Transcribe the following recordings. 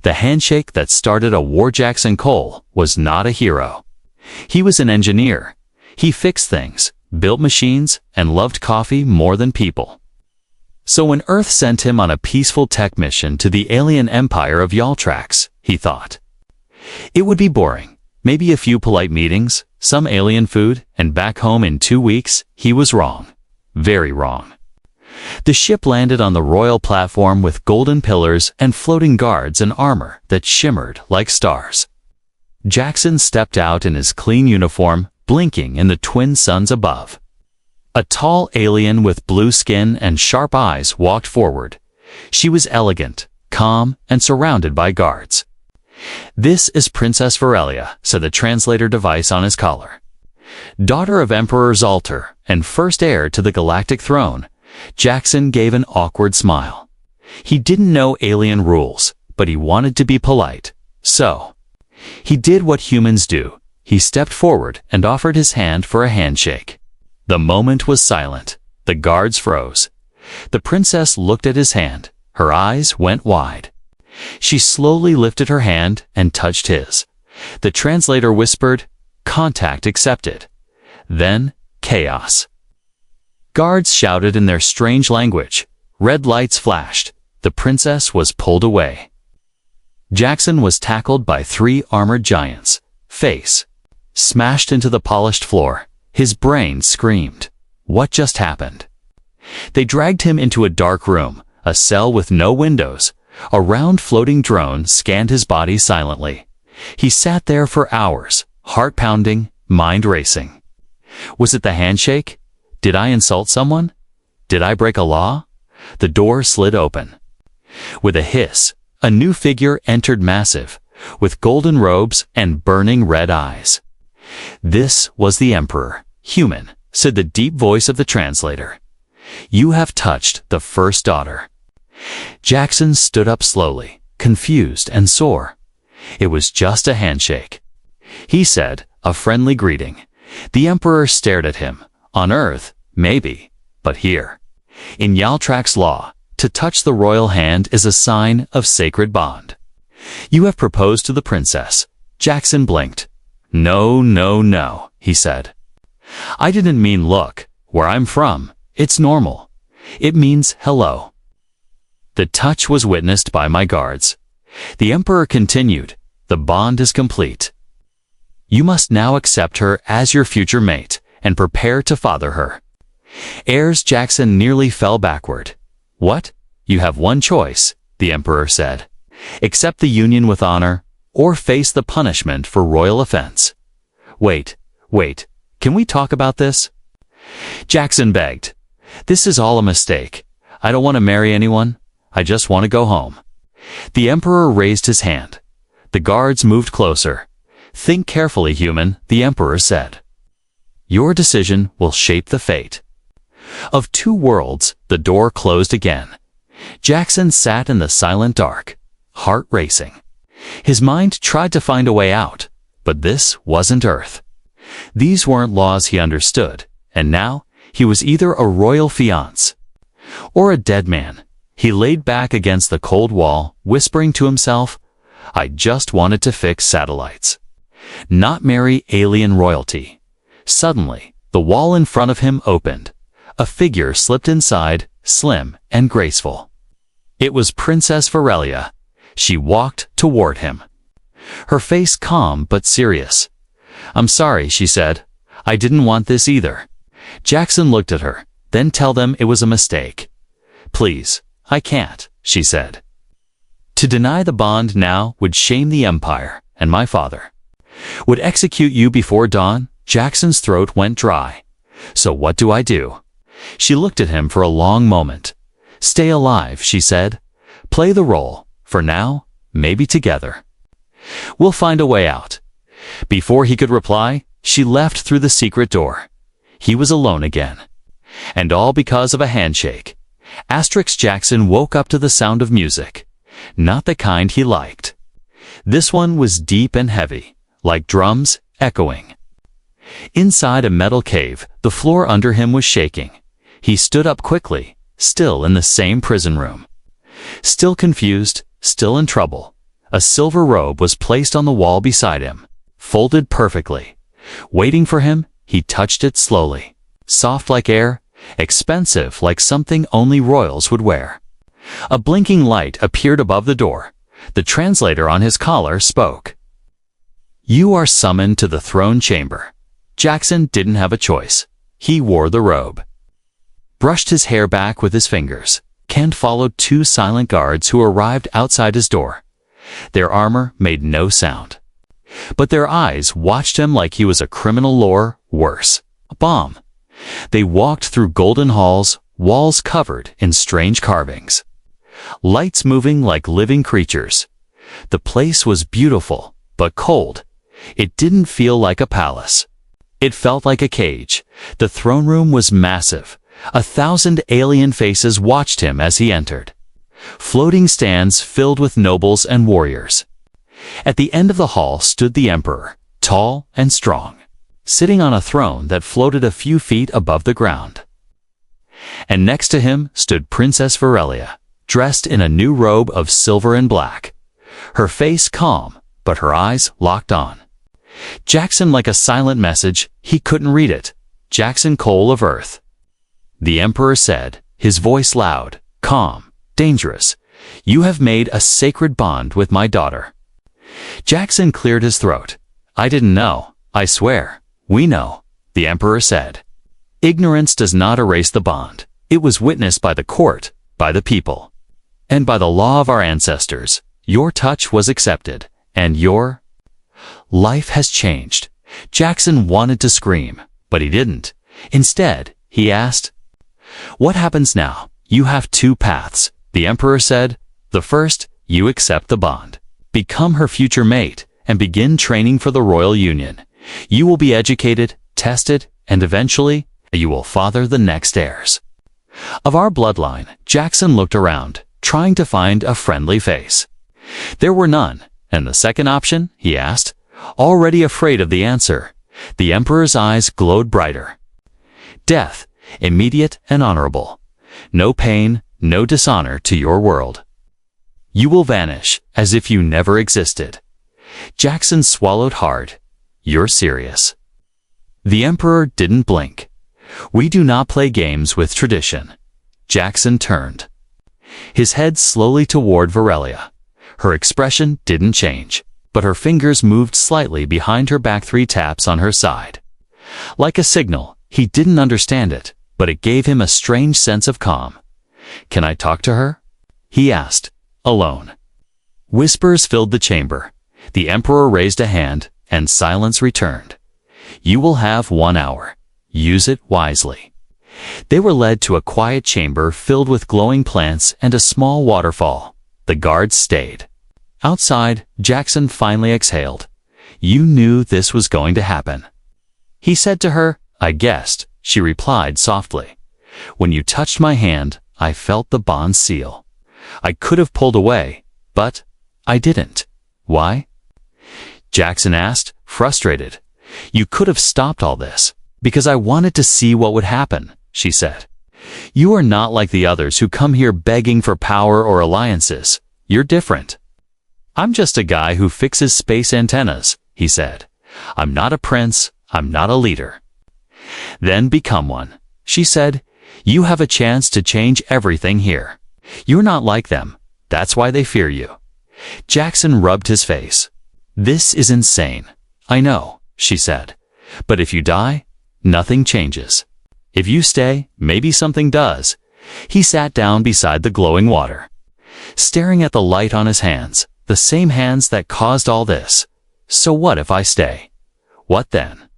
The handshake that started a war. Jackson Cole was not a hero. He was an engineer. He fixed things, built machines, and loved coffee more than people. So when Earth sent him on a peaceful tech mission to the alien empire of Yaltrax, he thought, it would be boring, maybe a few polite meetings, some alien food, and back home in 2 weeks. He was wrong. Very wrong. The ship landed on the royal platform with golden pillars and floating guards and armor that shimmered like stars. Jackson stepped out in his clean uniform, blinking in the twin suns above. A tall alien with blue skin and sharp eyes walked forward. She was elegant, calm, and surrounded by guards. "This is Princess Varelia," said the translator device on his collar. Daughter of Emperor Zalter and first heir to the Galactic throne. Jackson gave an awkward smile. He didn't know alien rules, but he wanted to be polite. So he did what humans do. He stepped forward and offered his hand for a handshake. The moment was silent. The guards froze. The princess looked at his hand. Her eyes went wide. She slowly lifted her hand and touched his. The translator whispered, "Contact accepted." Then, chaos. Guards shouted in their strange language. Red lights flashed. The princess was pulled away. Jackson was tackled by 3 armored giants. Face smashed into the polished floor. His brain screamed. What just happened? They dragged him into a dark room, a cell with no windows. A round floating drone scanned his body silently. He sat there for hours, heart pounding, mind racing. Was it the handshake? Did I insult someone? Did I break a law? The door slid open. With a hiss, a new figure entered, massive, with golden robes and burning red eyes. This was the Emperor. "Human," said the deep voice of the translator. "You have touched the first daughter." Jackson stood up slowly, confused and sore. It was just a handshake. He said, a friendly greeting. The Emperor stared at him. On Earth, maybe, but here. In Yaltrax law, to touch the royal hand is a sign of sacred bond. "You have proposed to the princess." Jackson blinked. "No, no, no," he said. "I didn't mean look. Where I'm from, it's normal. It means hello." The touch was witnessed by my guards. The Emperor continued, "The bond is complete. You must now accept her as your future mate and prepare to father her." Heirs. Jackson nearly fell backward. "What? You have one choice," the Emperor said. "Accept the union with honor, or face the punishment for royal offense." Wait, can we talk about this?" Jackson begged. "This is all a mistake. I don't want to marry anyone. I just want to go home." The Emperor raised his hand. The guards moved closer. "Think carefully, human," the Emperor said. "Your decision will shape the fate." Of 2 worlds, the door closed again. Jackson sat in the silent dark, heart racing. His mind tried to find a way out, but this wasn't Earth. These weren't laws he understood, and now he was either a royal fiancé or a dead man. He laid back against the cold wall, whispering to himself, "I just wanted to fix satellites, not marry alien royalty." Suddenly, the wall in front of him opened. A figure slipped inside, slim and graceful. It was Princess Varelia. She walked toward him, her face calm but serious. "I'm sorry," she said. "I didn't want this either." Jackson looked at her. "Then tell them it was a mistake." "Please, I can't," she said. "To deny the bond now would shame the Empire and my father. Would execute you before dawn." Jackson's throat went dry. "So what do I do?" She looked at him for a long moment. "Stay alive," she said. "Play the role. For now, maybe together. We'll find a way out." Before he could reply, she left through the secret door. He was alone again. And all because of a handshake. Jackson woke up to the sound of music. Not the kind he liked. This one was deep and heavy, like drums echoing. Inside a metal cave, the floor under him was shaking. He stood up quickly, still in the same prison room. Still confused, still in trouble. A silver robe was placed on the wall beside him, folded perfectly. Waiting for him, he touched it slowly. Soft like air, expensive like something only royals would wear. A blinking light appeared above the door. The translator on his collar spoke. "You are summoned to the throne chamber." Jackson didn't have a choice. He wore the robe. Brushed his hair back with his fingers. Kent followed two silent guards who arrived outside his door. Their armor made no sound. But their eyes watched him like he was a criminal or, worse, a bomb. They walked through golden halls, walls covered in strange carvings. Lights moving like living creatures. The place was beautiful, but cold. It didn't feel like a palace. It felt like a cage. The throne room was massive. 1,000 alien faces watched him as he entered. Floating stands filled with nobles and warriors. At the end of the hall stood the emperor, tall and strong, sitting on a throne that floated a few feet above the ground. And next to him stood Princess Varelia, dressed in a new robe of silver and black. Her face calm, but her eyes locked on. Jackson like a silent message, he couldn't read it. "Jackson Cole of Earth." The emperor said, his voice loud, calm, dangerous. "You have made a sacred bond with my daughter." Jackson cleared his throat. "I didn't know. I swear. We know," the emperor said. "Ignorance does not erase the bond. It was witnessed by the court, by the people, and by the law of our ancestors. Your touch was accepted, and your life has changed." Jackson wanted to scream, but he didn't. Instead, he asked, "What happens now?" "You have two paths," the emperor said. "The first, you accept the bond, become her future mate, and begin training for the royal union. You will be educated, tested, and eventually, you will father the next heirs of our bloodline." Jackson looked around, trying to find a friendly face. There were none. "And the second option?" he asked, already afraid of the answer. The emperor's eyes glowed brighter. "Death, immediate and honorable. No pain, no dishonor to your world. You will vanish as if you never existed." Jackson swallowed hard. "You're serious?" The emperor didn't blink. "We do not play games with tradition." Jackson turned his head slowly toward Varelia. Her expression didn't change, but her fingers moved slightly behind her back, 3 taps on her side. Like a signal, he didn't understand it, but it gave him a strange sense of calm. "Can I talk to her?" he asked, alone. Whispers filled the chamber. The emperor raised a hand, and silence returned. "You will have 1 hour. Use it wisely." They were led to a quiet chamber filled with glowing plants and a small waterfall. The guards stayed. Outside, Jackson finally exhaled. "You knew this was going to happen," he said to her. "I guessed," she replied softly. "When you touched my hand, I felt the bond seal. I could have pulled away, but I didn't." "Why?" Jackson asked, frustrated. "You could have stopped all this." "Because I wanted to see what would happen," she said. "You are not like the others who come here begging for power or alliances. You're different." "I'm just a guy who fixes space antennas," he said. "I'm not a prince. I'm not a leader." "Then become one," she said. "You have a chance to change everything here. You're not like them. That's why they fear you." Jackson rubbed his face. "This is insane." "I know," she said. "But if you die, nothing changes. If you stay, maybe something does." He sat down beside the glowing water, staring at the light on his hands, the same hands that caused all this. "So what if I stay?" "What then?"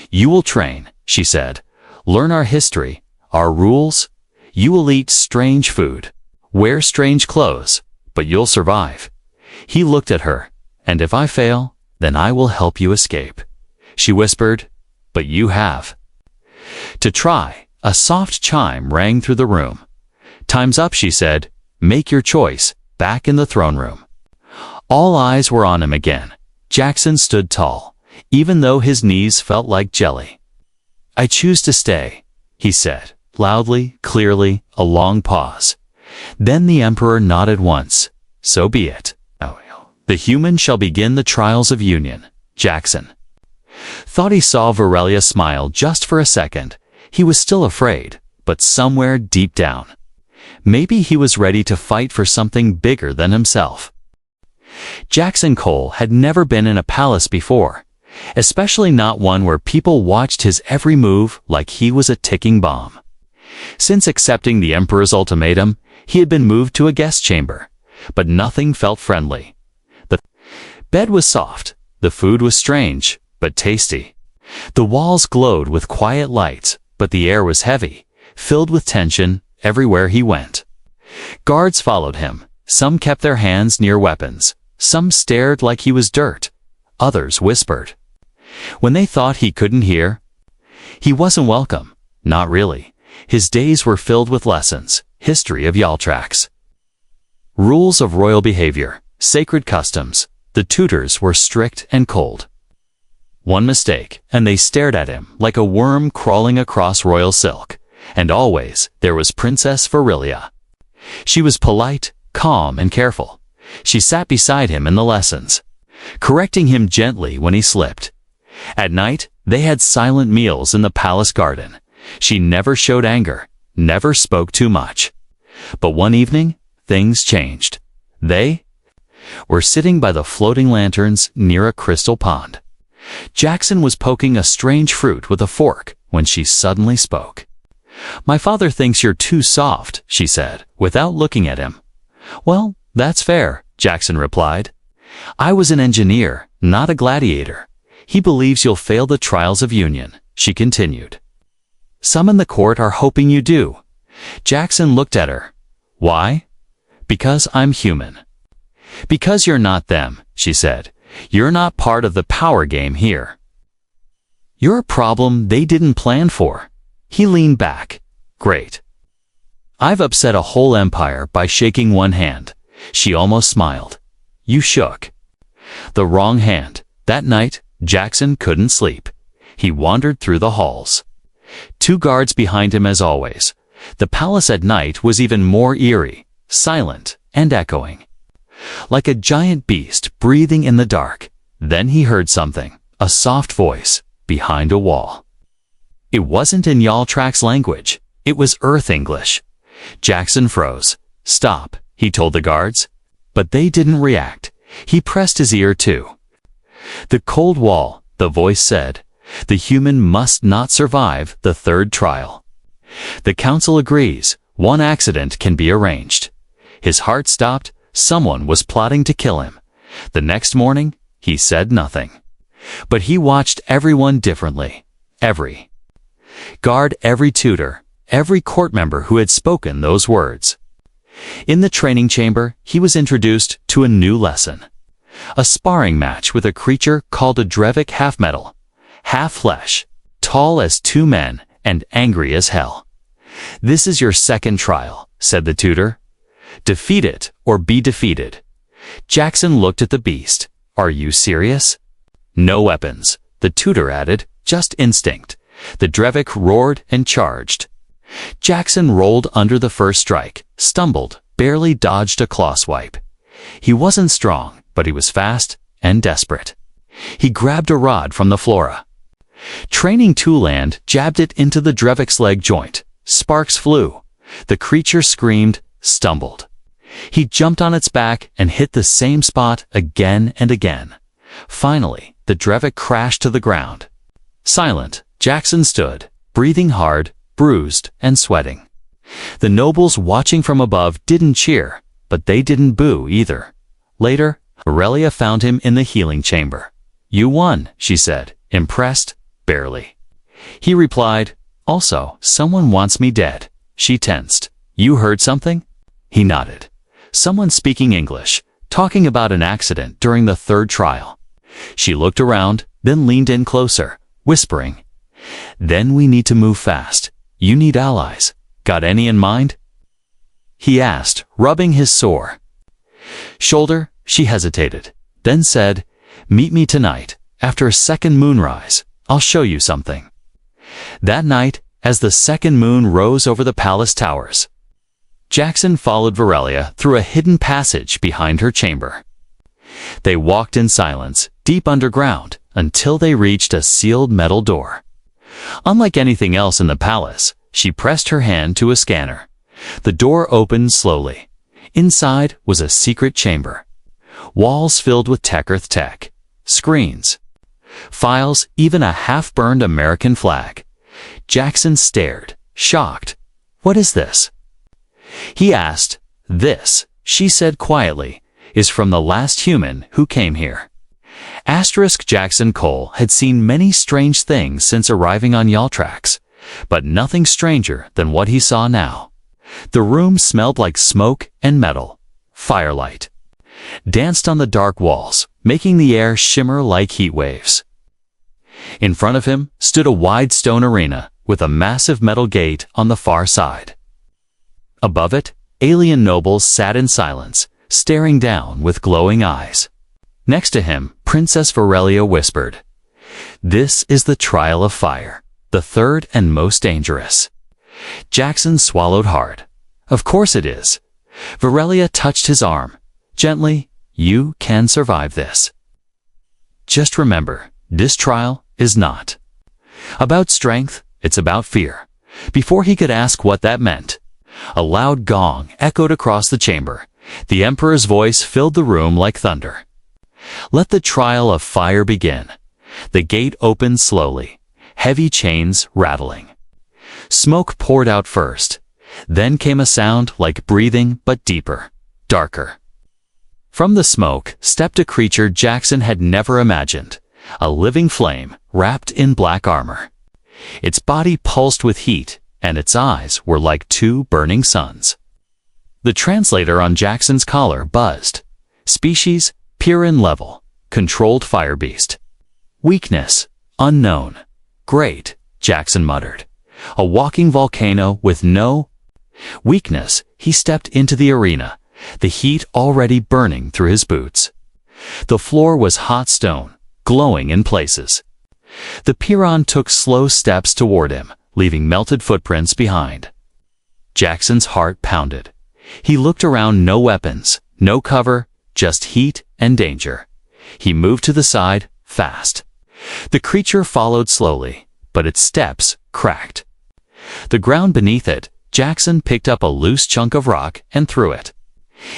"You will train," she said. "Learn our history, our rules. You will eat strange food, wear strange clothes, but you'll survive." He looked at her. "And if I fail, then I will help you escape." She whispered, "But you have to try." A soft chime rang through the room. "Time's up," she said. "Make your choice." Back in the throne room, all eyes were on him again. Jackson stood tall, even though his knees felt like jelly. "I choose to stay," he said, loudly, clearly, a long pause. Then the emperor nodded once. "So be it." The human shall begin the trials of union. Jackson. Thought he saw Varelia smile just for a second. He was still afraid, but somewhere deep down, maybe he was ready to fight for something bigger than himself. Jackson Cole had never been in a palace before, especially not one where people watched his every move like he was a ticking bomb. Since accepting the Emperor's ultimatum, he had been moved to a guest chamber, but nothing felt friendly. The bed was soft, the food was strange, but tasty. The walls glowed with quiet lights, but the air was heavy, filled with tension everywhere he went. Guards followed him. Some kept their hands near weapons. Some stared like he was dirt. Others whispered. When they thought he couldn't hear, he wasn't welcome. Not really. His days were filled with lessons. History of Yaltrax. Rules of royal behavior. Sacred customs. The tutors were strict and cold. One mistake, and they stared at him like a worm crawling across royal silk. And always, there was Princess Varelia. She was polite, calm, and careful. She sat beside him in the lessons, correcting him gently when he slipped. At night, they had silent meals in the palace garden. She never showed anger, never spoke too much. But one evening, things changed. They were sitting by the floating lanterns near a crystal pond. Jackson was poking a strange fruit with a fork when she suddenly spoke. "My father thinks you're too soft," she said, without looking at him. "Well, that's fair," Jackson replied. "I was an engineer, not a gladiator. He believes you'll fail the trials of union," she continued. "Some in the court are hoping you do." Jackson looked at her. "Why?" "Because I'm human." "Because you're not them," she said. "You're not part of the power game here. You're a problem they didn't plan for." He leaned back. "Great. I've upset a whole empire by shaking one hand." She almost smiled. "You shook the wrong hand." That night, Jackson couldn't sleep. He wandered through the halls. 2 guards behind him as always. The palace at night was even more eerie, silent, and echoing. Like a giant beast breathing in the dark. Then he heard something, a soft voice, behind a wall. It wasn't in Yaltrax language. It was Earth English. Jackson froze. "Stop," he told the guards. But they didn't react. He pressed his ear too. "The cold wall," the voice said. "The human must not survive the 3rd trial. The council agrees. One accident can be arranged." His heart stopped. Someone was plotting to kill him. The next morning, he said nothing. But he watched everyone differently. Every guard, every tutor, every court member who had spoken those words. In the training chamber, he was introduced to a new lesson. A sparring match with a creature called a Drevik half-metal, half-flesh, tall as 2 men and angry as hell. "This is your 2nd trial," said the tutor. "Defeat it or be defeated." Jackson looked at the beast. "Are you serious?" "No weapons," the tutor added, "just instinct." The Drevik roared and charged. Jackson rolled under the first strike, stumbled, barely dodged a claw swipe. He wasn't strong, but he was fast and desperate. He grabbed a rod from the flora. Training Tooland jabbed it into the Drevik's leg joint. Sparks flew. The creature screamed, stumbled. He jumped on its back and hit the same spot again and again. Finally, the Drevik crashed to the ground. Silent, Jackson stood, breathing hard, bruised, and sweating. The nobles watching from above didn't cheer, but they didn't boo either. Later, Aurelia found him in the healing chamber. "You won," she said, impressed, barely. He replied, "Also, someone wants me dead." She tensed. "You heard something?" He nodded. "Someone speaking English, talking about an accident during the 3rd trial." She looked around, then leaned in closer, whispering, "Then we need to move fast. You need allies. Got any in mind?" He asked, rubbing his sore shoulder. She hesitated, then said, "Meet me tonight, after a 2nd moonrise. I'll show you something." That night, as the 2nd moon rose over the palace towers, Jackson followed Varelia through a hidden passage behind her chamber. They walked in silence, deep underground, until they reached a sealed metal door. Unlike anything else in the palace, she pressed her hand to a scanner. The door opened slowly. Inside was a secret chamber. Walls filled with tech, screens, files, even a half-burned American flag. Jackson stared, shocked. "What is this?" He asked. "This," she said quietly, "is from the last human who came here." Jackson Cole had seen many strange things since arriving on Galactic, but nothing stranger than what he saw now. The room smelled like smoke and metal. Firelight danced on the dark walls, making the air shimmer like heat waves. In front of him stood a wide stone arena with a massive metal gate on the far side. Above it, alien nobles sat in silence, staring down with glowing eyes. Next to him, Princess Varelia whispered, "This is the trial of fire, the third and most dangerous." Jackson swallowed hard. "Of course it is." Varelia touched his arm. Gently, "You can survive this. Just remember, this trial is not about strength, it's about fear." Before he could ask what that meant, a loud gong echoed across the chamber. The Emperor's voice filled the room like thunder. "Let the trial of fire begin." The gate opened slowly, heavy chains rattling. Smoke poured out first. Then came a sound like breathing, but deeper, darker. From the smoke stepped a creature Jackson had never imagined, a living flame wrapped in black armor. Its body pulsed with heat, and its eyes were like two burning suns. The translator on Jackson's collar buzzed. Species, Piran level, controlled fire beast. Weakness, unknown. Great, Jackson muttered. A walking volcano with no weakness. He stepped into the arena, the heat already burning through his boots. The floor was hot stone, glowing in places. The Piran took slow steps toward him, leaving melted footprints behind. Jackson's heart pounded. He looked around, no weapons, no cover, just heat and danger. He moved to the side, fast. The creature followed slowly, but its steps cracked. The ground beneath it, Jackson picked up a loose chunk of rock and threw it.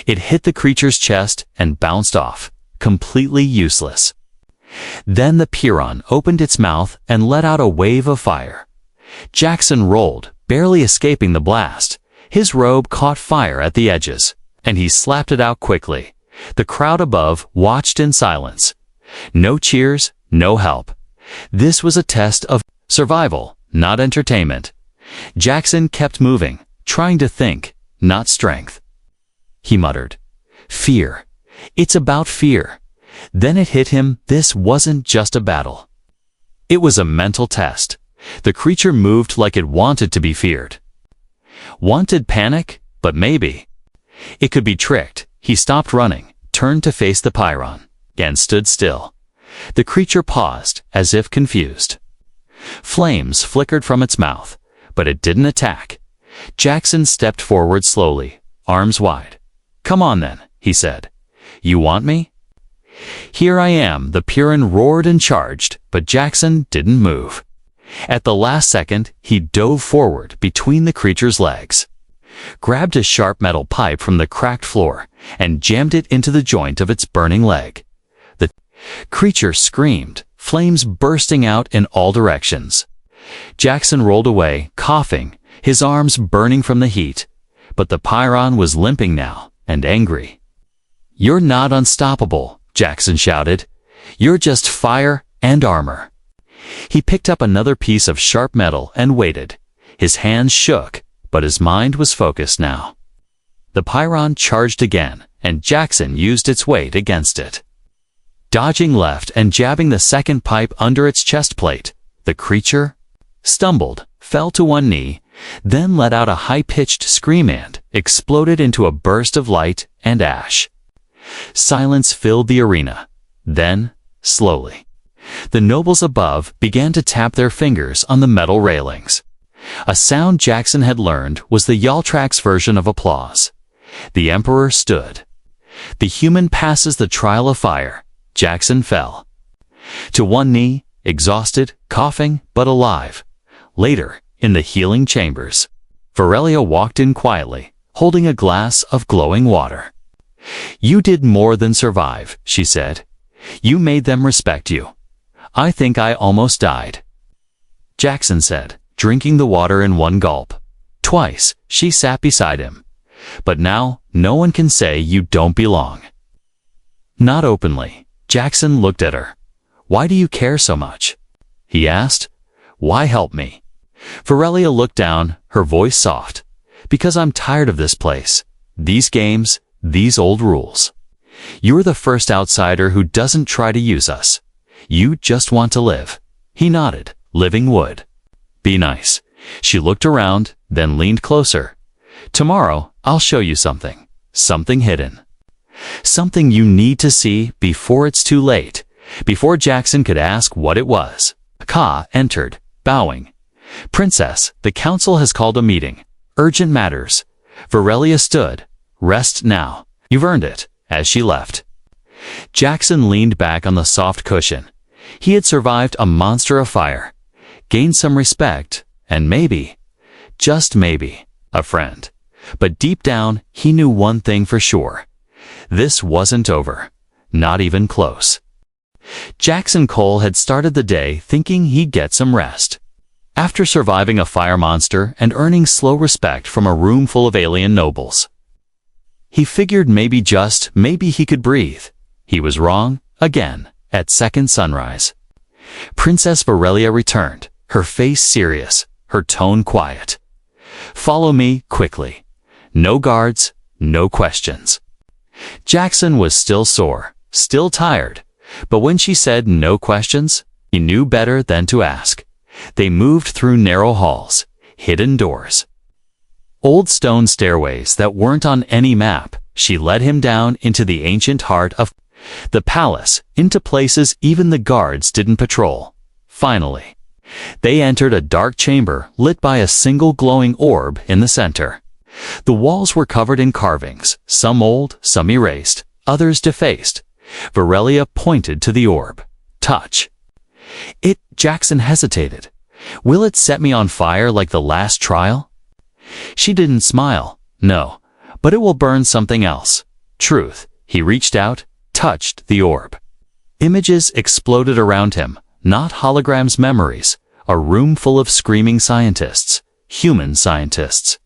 It hit the creature's chest and bounced off, completely useless. Then the Piran opened its mouth and let out a wave of fire. Jackson rolled, barely escaping the blast. His robe caught fire at the edges, and he slapped it out quickly. The crowd above watched in silence. No cheers, no help. This was a test of survival, not entertainment. Jackson kept moving, trying to think, not strength. He muttered, "Fear. It's about fear." Then it hit him, this wasn't just a battle. It was a mental test. The creature moved like it wanted to be feared. Wanted panic, but maybe it could be tricked. He stopped running, turned to face the Piran, and stood still. The creature paused, as if confused. Flames flickered from its mouth, but it didn't attack. Jackson stepped forward slowly, arms wide. "Come on then," he said. "You want me?" "Here I am," the Piran roared and charged, but Jackson didn't move. At the last second, he dove forward between the creature's legs, grabbed a sharp metal pipe from the cracked floor, and jammed it into the joint of its burning leg. The creature screamed, flames bursting out in all directions. Jackson rolled away, coughing, his arms burning from the heat. But the Piran was limping now, and angry. "You're not unstoppable," Jackson shouted. "You're just fire and armor." He picked up another piece of sharp metal and waited. His hands shook, but his mind was focused now. The Piran charged again, and Jackson used its weight against it. Dodging left and jabbing the second pipe under its chest plate, the creature stumbled, fell to one knee, then let out a high-pitched scream and exploded into a burst of light and ash. Silence filled the arena. Then, slowly, the nobles above began to tap their fingers on the metal railings. A sound Jackson had learned was the Galactic's version of applause. The Emperor stood. The human passes the trial of fire. Jackson fell to one knee, exhausted, coughing, but alive. Later, in the healing chambers, Varelia walked in quietly, holding a glass of glowing water. "You did more than survive," she said. "You made them respect you. I think I almost died." Jackson said, drinking the water in one gulp. Twice, she sat beside him. "But now, no one can say you don't belong." Not openly. Jackson looked at her. "Why do you care so much?" he asked. "Why help me?" Varelia looked down, her voice soft. "Because I'm tired of this place. These games, these old rules. You're the first outsider who doesn't try to use us. You just want to live." He nodded. "Living would be nice." She looked around, then leaned closer. "Tomorrow, I'll show you something. Something hidden. Something you need to see before it's too late." Before Jackson could ask what it was, Ka entered, bowing. "Princess, the council has called a meeting. Urgent matters." Varelia stood. "Rest now. You've earned it," as she left. Jackson leaned back on the soft cushion. He had survived a monster of fire, gained some respect, and maybe, just maybe, a friend. But deep down, he knew one thing for sure. This wasn't over. Not even close. Jackson Cole had started the day thinking he'd get some rest. After surviving a fire monster and earning slow respect from a room full of alien nobles, he figured maybe he could breathe. He was wrong, again, at second sunrise. Princess Varelia returned, her face serious, her tone quiet. "Follow me, quickly. No guards, no questions." Jackson was still sore, still tired, but when she said no questions, he knew better than to ask. They moved through narrow halls, hidden doors, old stone stairways that weren't on any map. She led him down into the ancient heart of the palace, into places even the guards didn't patrol. Finally, they entered a dark chamber lit by a single glowing orb in the center. The walls were covered in carvings, some old, some erased, others defaced. Varelia pointed to the orb. "Touch." Jackson hesitated. "Will it set me on fire like the last trial?" She didn't smile. "No, but it will burn something else. Truth." He reached out, touched the orb. Images exploded around him, not holograms, memories. A room full of screaming scientists, human scientists.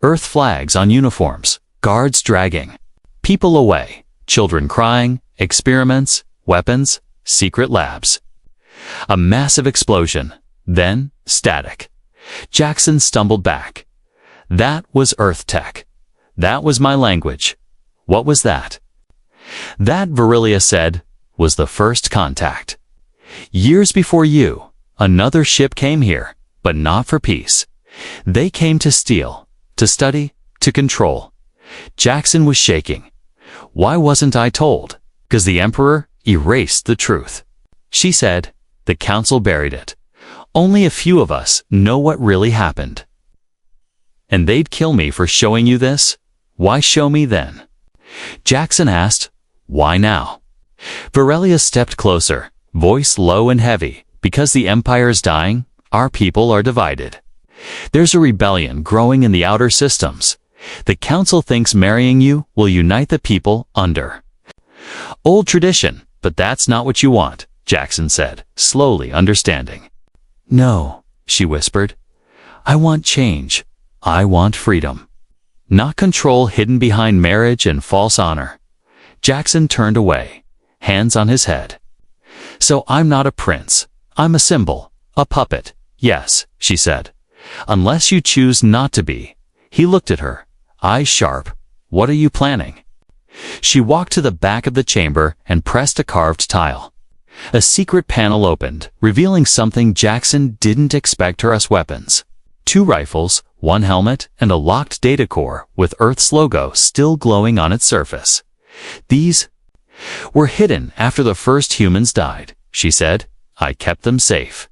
Earth flags on uniforms, guards dragging people away, children crying, experiments, weapons, secret labs. A massive explosion, then static. Jackson stumbled back. That was Earth tech. That was my language. What was that? That, Varelia said, was the first contact. Years before you, another ship came here, but not for peace. They came to steal, to study, to control. Jackson was shaking. Why wasn't I told? 'Cause the Emperor erased the truth. She said, the council buried it. Only a few of us know what really happened. And they'd kill me for showing you this? Why show me then? Jackson asked, why now? Varelia stepped closer, voice low and heavy. Because the Empire's dying, our people are divided. There's a rebellion growing in the outer systems. The council thinks marrying you will unite the people under old tradition, but that's not what you want, Jackson said, slowly understanding. No, she whispered. I want change. I want freedom. Not control hidden behind marriage and false honor. Jackson turned away, hands on his head. So I'm not a prince. I'm a symbol, a puppet. Yes, she said. Unless you choose not to be. He looked at her, eyes sharp. What are you planning? She walked to the back of the chamber and pressed a carved tile. A secret panel opened, revealing something Jackson didn't expect her as weapons. 2 rifles, 1 helmet, and a locked data core with Earth's logo still glowing on its surface. These were hidden after the first humans died, she said. I kept them safe.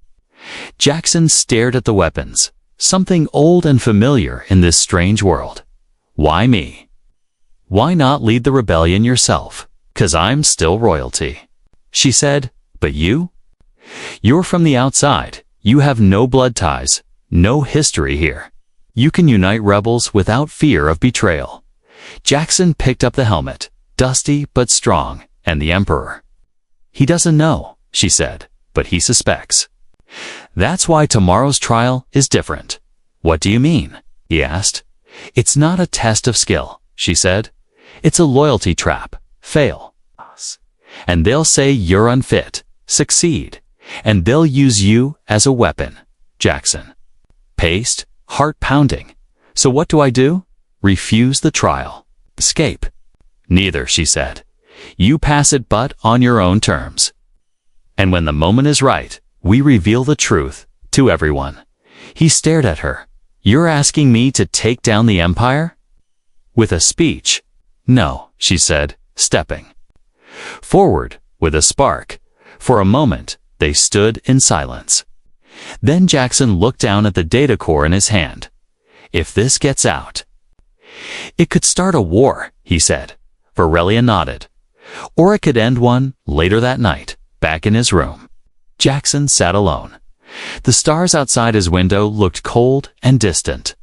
Jackson stared at the weapons, something old and familiar in this strange world. Why me? why not lead the rebellion yourself? 'Cause I'm still royalty. She said, but you? You're from the outside. You have no blood ties, no history here. You can unite rebels without fear of betrayal. Jackson picked up the helmet, dusty but strong, and the Emperor. He doesn't know, she said, but he suspects. That's why tomorrow's trial is different. What do you mean? He asked. It's not a test of skill, she said. It's a loyalty trap. Fail us, and they'll say you're unfit. Succeed, and they'll use you as a weapon. Jackson. Paced, heart pounding. So what do I do? Refuse the trial. Escape. Neither, she said. You pass it, but on your own terms. And when the moment is right, we reveal the truth to everyone. He stared at her. You're asking me to take down the Empire? With a speech? No, she said, stepping forward with a spark. For a moment, they stood in silence. Then Jackson looked down at the data core in his hand. If this gets out, it could start a war, he said. Varelia nodded. Or it could end one later that night, back in his room. Jackson sat alone. The stars outside his window looked cold and distant.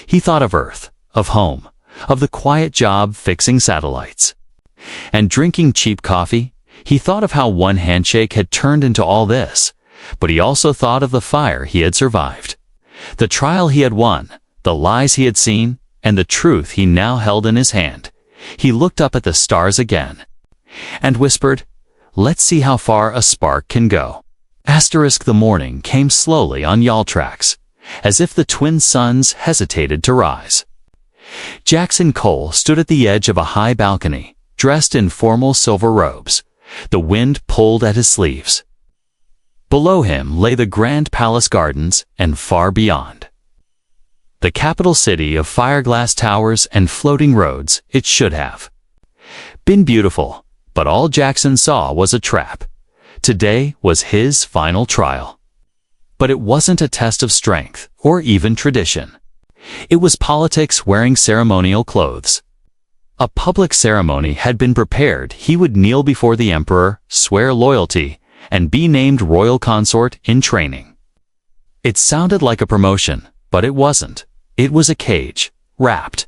He thought of Earth, of home, of the quiet job fixing satellites. And drinking cheap coffee, he thought of how one handshake had turned into all this, but he also thought of the fire he had survived, the trial he had won, the lies he had seen, and the truth he now held in his hand. He looked up at the stars again and whispered, let's see how far a spark can go. The morning came slowly on Yaltrax, as if the twin suns hesitated to rise. Jackson Cole stood at the edge of a high balcony, dressed in formal silver robes. The wind pulled at his sleeves. Below him lay the grand palace gardens, and far beyond, the capital city of fireglass towers and floating roads. It should have been beautiful, but all Jackson saw was a trap. Today was his final trial. But it wasn't a test of strength or even tradition. It was politics wearing ceremonial clothes. A public ceremony had been prepared. He would kneel before the Emperor, swear loyalty, and be named royal consort in training. It sounded like a promotion, but it wasn't. It was a cage, wrapped.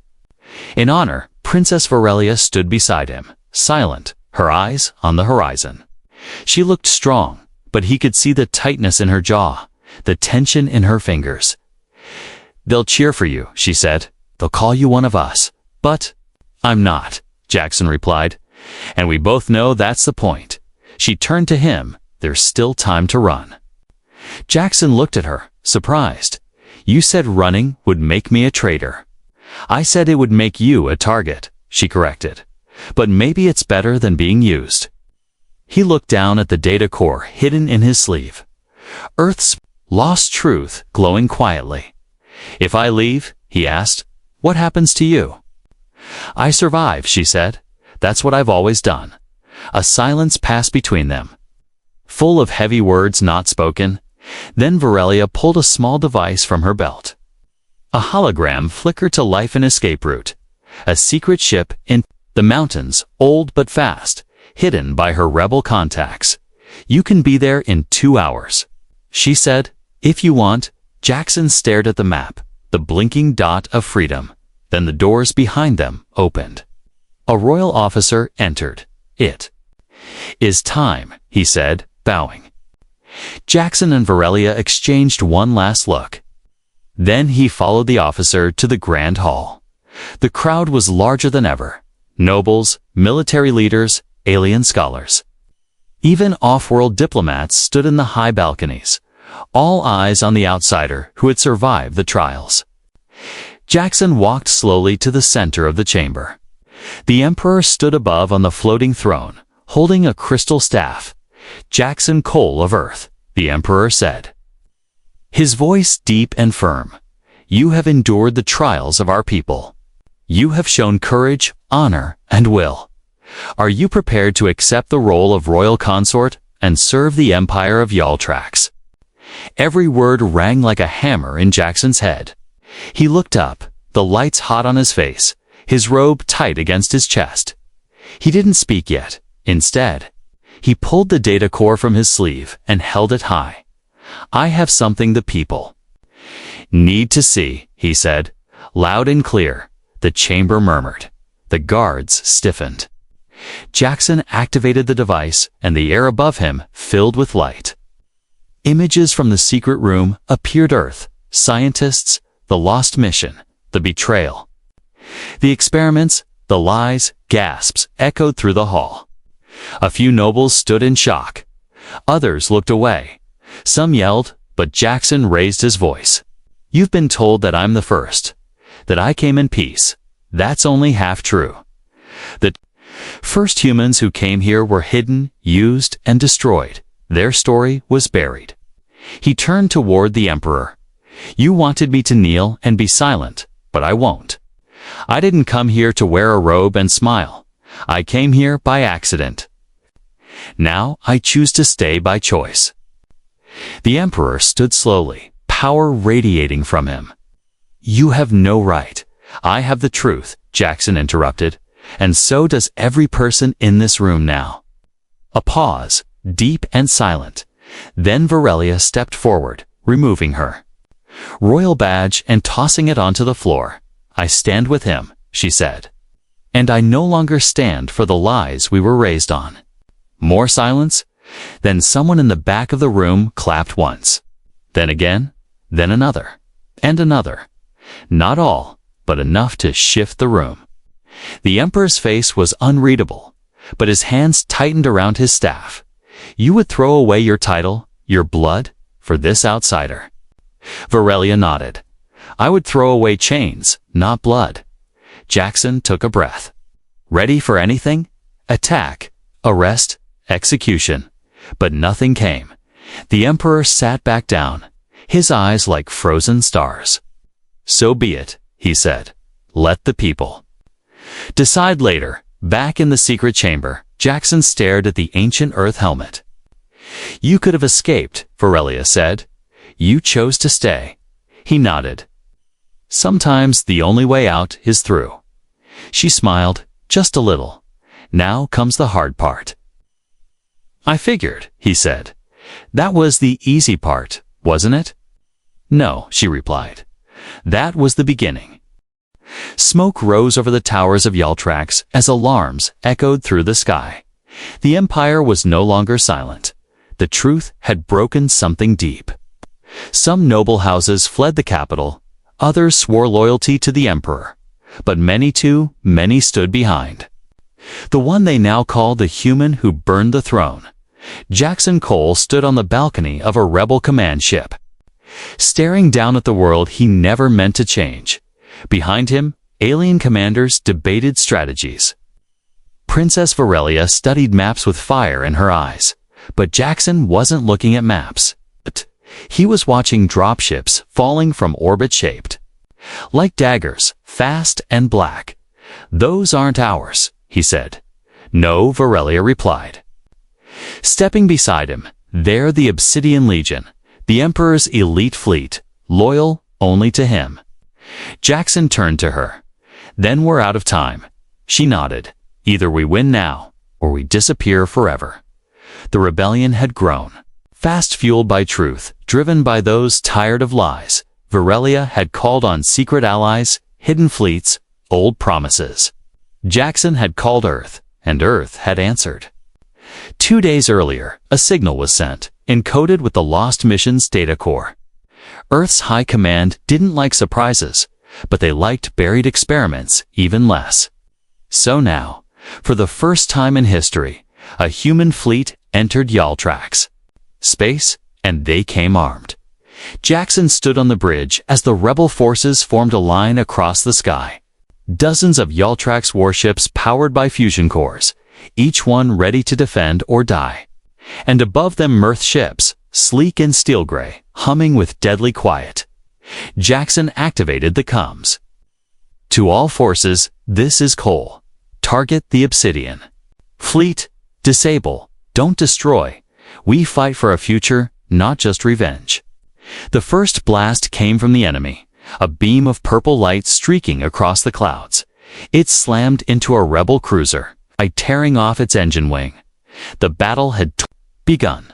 In honor, Princess Varelia stood beside him, silent, her eyes on the horizon. She looked strong, but he could see the tightness in her jaw, the tension in her fingers. They'll cheer for you, she said. They'll call you one of us. But I'm not, Jackson replied. And we both know that's the point. She turned to him. There's still time to run. Jackson looked at her, surprised. You said running would make me a traitor. I said it would make you a target, she corrected. But maybe it's better than being used. He looked down at the data core hidden in his sleeve. Earth's lost truth glowing quietly. If I leave, he asked, what happens to you? I survive, she said. That's what I've always done. A silence passed between them, full of heavy words not spoken. Then Varelia pulled a small device from her belt. A hologram flickered to life an escape route. A secret ship in the mountains, old but fast, hidden by her rebel contacts. You can be there in 2 hours, she said. If you want. Jackson stared at the map, the blinking dot of freedom. Then the doors behind them opened. A royal officer entered. It is time, he said, bowing. Jackson and Varelia exchanged one last look. Then he followed the officer to the grand hall. The crowd was larger than ever. Nobles, military leaders, alien scholars. Even off-world diplomats stood in the high balconies, all eyes on the outsider who had survived the trials. Jackson walked slowly to the center of the chamber. The Emperor stood above on the floating throne, holding a crystal staff. Jackson Cole of Earth, the Emperor said, his voice deep and firm. You have endured the trials of our people. You have shown courage, honor, and will. Are you prepared to accept the role of royal consort and serve the Empire of Yaltrax? Every word rang like a hammer in Jackson's head. He looked up, the lights hot on his face, his robe tight against his chest. He didn't speak yet. Instead, he pulled the data core from his sleeve and held it high. "I have something the people need to see," he said, loud and clear. The chamber murmured. The guards stiffened. Jackson activated the device, and the air above him filled with light. Images from the secret room appeared: Earth, scientists, the lost mission, the betrayal. The experiments, the lies, gasps echoed through the hall. A few nobles stood in shock. Others looked away. Some yelled, but Jackson raised his voice. "You've been told that I'm the first, that I came in peace. That's only half true. The first humans who came here were hidden, used, and destroyed. Their story was buried." He turned toward the Emperor. "You wanted me to kneel and be silent, but I won't. I didn't come here to wear a robe and smile. I came here by accident. Now I choose to stay by choice." The Emperor stood slowly, power radiating from him. "You have no right. I have the truth," Jackson interrupted, "and so does every person in this room now." A pause, deep and silent. Then Varelia stepped forward, removing her royal badge and tossing it onto the floor. "I stand with him," she said. "And I no longer stand for the lies we were raised on." More silence. Then someone in the back of the room clapped once. Then again, then another, and another. Not all, but enough to shift the room. The Emperor's face was unreadable, but his hands tightened around his staff. "You would throw away your title, your blood, for this outsider?" Varelia nodded. "I would throw away chains, not blood." Jackson took a breath. Ready for anything? Attack, arrest, execution. But nothing came. The Emperor sat back down, his eyes like frozen stars. "So be it," he said. "Let the people decide later." Back in the secret chamber, Jackson stared at the ancient Earth helmet. "You could have escaped," Varelia said. "You chose to stay." He nodded. "Sometimes the only way out is through." She smiled, just a little. "Now comes the hard part." "I figured," he said. "That was the easy part, wasn't it?" "No," she replied. "That was the beginning." Smoke rose over the towers of Yaltrax as alarms echoed through the sky. The Empire was no longer silent. The truth had broken something deep. Some noble houses fled the capital, others swore loyalty to the Emperor, but many stood behind. The one they now called the human who burned the throne. Jackson Cole stood on the balcony of a rebel command ship, staring down at the world he never meant to change. Behind him, alien commanders debated strategies. Princess Varelia studied maps with fire in her eyes, but Jackson wasn't looking at maps. He was watching dropships falling from orbit shaped like daggers, fast and black. "Those aren't ours," he said. "No," Varelia replied. Stepping beside him, there the Obsidian Legion, the Emperor's elite fleet, loyal only to him. Jackson turned to her. "Then we're out of time." She nodded. "Either we win now, or we disappear forever." The rebellion had grown. Fast fueled by truth, driven by those tired of lies, Varelia had called on secret allies, hidden fleets, old promises. Jackson had called Earth, and Earth had answered. 2 days earlier, a signal was sent, encoded with the Lost Mission's data core. Earth's high command didn't like surprises, but they liked buried experiments even less. So now, for the first time in history, a human fleet entered Yaltrax space, and they came armed. Jackson stood on the bridge as the rebel forces formed a line across the sky. Dozens of Yaltrax warships powered by fusion cores, each one ready to defend or die. And above them Mirth ships, sleek and steel gray, humming with deadly quiet. Jackson activated the comms. "To all forces, this is Cole. Target the Obsidian. Fleet, disable, don't destroy. We fight for a future, not just revenge." The first blast came from the enemy, a beam of purple light streaking across the clouds. It slammed into a rebel cruiser, tearing off its engine wing. The battle had begun.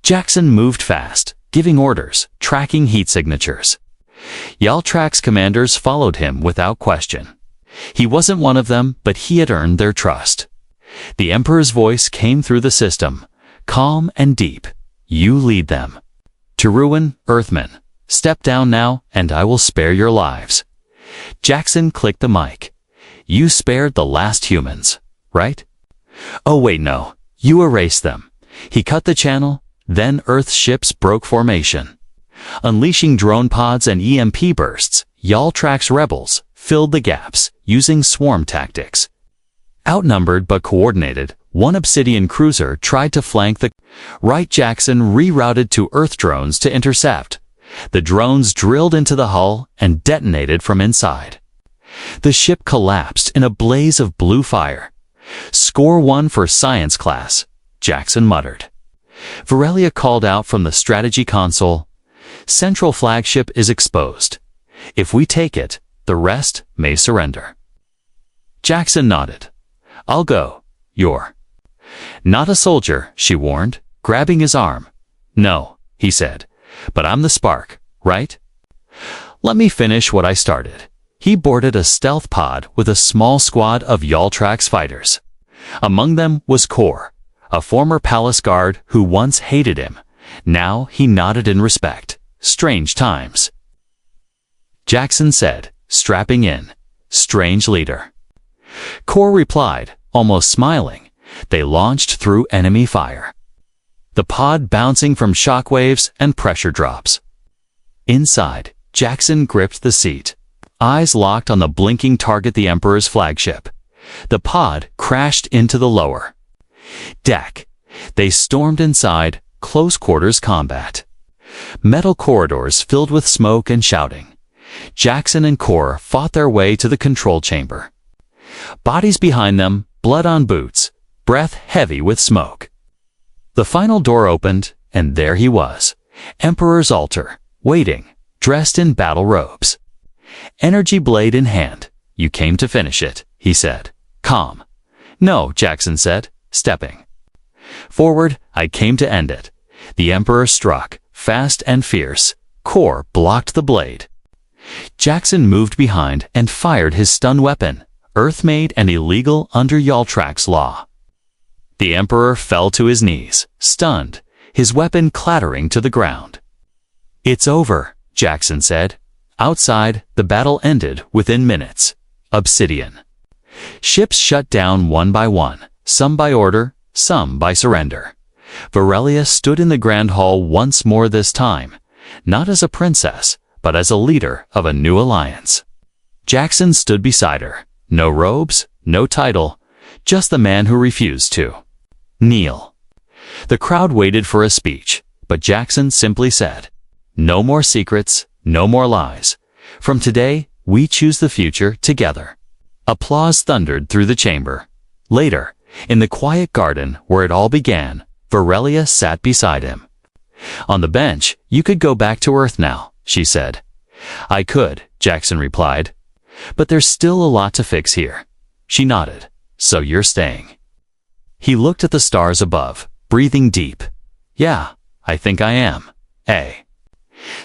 Jackson moved fast, giving orders, tracking heat signatures. Galactic's commanders followed him without question. He wasn't one of them, but he had earned their trust. The Emperor's voice came through the system, calm and deep. You lead them. To ruin, Earthmen. Step down now, and I will spare your lives. Jackson clicked the mic. You spared the last humans, right? Oh wait, no. You erased them. He cut the channel, then Earth's ships broke formation. Unleashing drone pods and EMP bursts, Galactic's rebels filled the gaps, using swarm tactics. Outnumbered but coordinated, one Obsidian cruiser tried to flank the right. Jackson rerouted two Earth drones to intercept. The drones drilled into the hull and detonated from inside. The ship collapsed in a blaze of blue fire. Score 1 for science class, Jackson muttered. Varelia called out from the strategy console. Central flagship is exposed. If we take it, the rest may surrender. Jackson nodded. I'll go. You're not a soldier, she warned, grabbing his arm. No, he said, but I'm the spark, right? Let me finish what I started. He boarded a stealth pod with a small squad of Galactic's fighters. Among them was Kor, a former palace guard who once hated him. Now he nodded in respect. Strange times. Jackson said, strapping in. Strange leader. Kor replied, almost smiling. They launched through enemy fire. The pod bouncing from shockwaves and pressure drops. Inside, Jackson gripped the seat. Eyes locked on the blinking target, the Emperor's flagship. The pod crashed into the lower deck. They stormed inside, close quarters combat. Metal corridors filled with smoke and shouting. Jackson and Kor fought their way to the control chamber. Bodies behind them, blood on boots, breath heavy with smoke. The final door opened, and there he was, Emperor's altar, waiting, dressed in battle robes. Energy blade in hand. You came to finish it, he said. Calm. No, Jackson said, stepping forward. I came to end it. The Emperor struck, fast and fierce. Kor blocked the blade. Jackson moved behind and fired his stun weapon, Earth-made and illegal under Galactic's law. The Emperor fell to his knees, stunned, his weapon clattering to the ground. It's over, Jackson said. Outside, the battle ended within minutes. Obsidian. Ships shut down one by one, some by order, some by surrender. Varelia stood in the Grand Hall once more, this time, not as a princess, but as a leader of a new alliance. Jackson stood beside her. No robes, no title, just the man who refused to kneel. The crowd waited for a speech, but Jackson simply said, no more secrets, no more lies. From today, we choose the future together. Applause thundered through the chamber. Later, in the quiet garden where it all began, Varelia sat beside him. On the bench, you could go back to Earth now, she said. I could, Jackson replied. But there's still a lot to fix here. She nodded. So you're staying. He looked at the stars above, breathing deep. Yeah, I think I am. A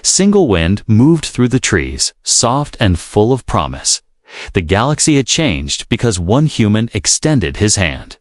single wind moved through the trees, soft and full of promise. The galaxy had changed because one human extended his hand.